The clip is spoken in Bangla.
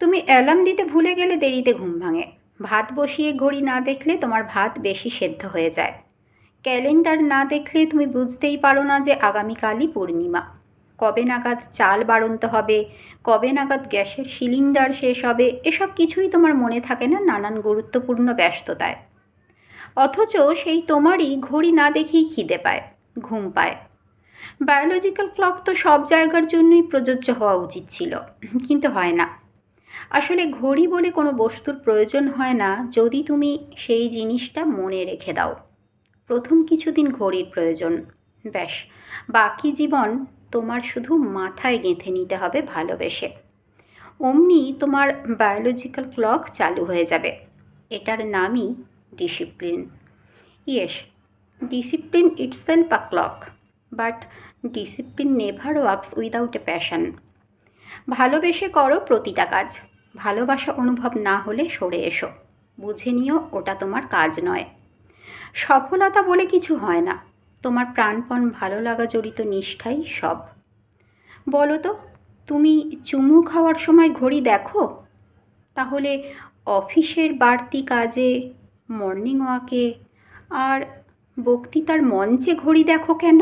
তুমি অ্যালার্ম দিতে ভুলে গেলে দেরিতে ঘুম ভাঙে। ভাত বসিয়ে ঘড়ি না দেখলে তোমার ভাত বেশি সেদ্ধ হয়ে যায়। ক্যালেন্ডার না দেখলে তুমি বুঝতেই পারো না যে আগামীকালই পূর্ণিমা। কবে নাগাদ চাল বাড়ন্ত হবে, কবে নাগাদ গ্যাসের সিলিন্ডার শেষ হবে, এসব কিছুই তোমার মনে থাকে না নানান গুরুত্বপূর্ণ ব্যস্ততায়। অথচ সেই তোমারই ঘড়ি না দেখেই খিদে পায়, ঘুম পায়। বায়োলজিক্যাল ক্লক তো সব জায়গার জন্যই প্রযোজ্য হওয়া উচিত ছিল, কিন্তু হয় না। আসলে ঘড়ি বলে কোনো বস্তুর প্রয়োজন হয় না যদি তুমি সেই জিনিসটা মনে রেখে দাও। প্রথম কিছুদিন ঘড়ির প্রয়োজন, ব্যাস। বাকি জীবন তোমার শুধু মাথায় গেঁথে নিতে হবে ভালোবেসে। অমনি তোমার বায়োলজিক্যাল ক্লক চালু হয়ে যাবে। এটার নামই discipline. Yes, discipline itself a clock, but discipline never works without a passion. ভালোবেসে করো প্রতিটা কাজ। ভালোবাসা অনুভব না হলে সরে এসো। বুঝে নিও ওটা তোমার কাজ নয়। সফলতা বলে কিছু হয় না, তোমার প্রাণপণ ভালো লাগা জড়িত নিষ্ঠাই সব। বলো তো, তুমি চুমু খাওয়ার সময় ঘড়ি দেখো? তাহলে অফিসের বাড়তি কাজে, মর্নিং ওয়াকে আর বক্তৃতার মঞ্চে ঘড়ি দেখো কেন?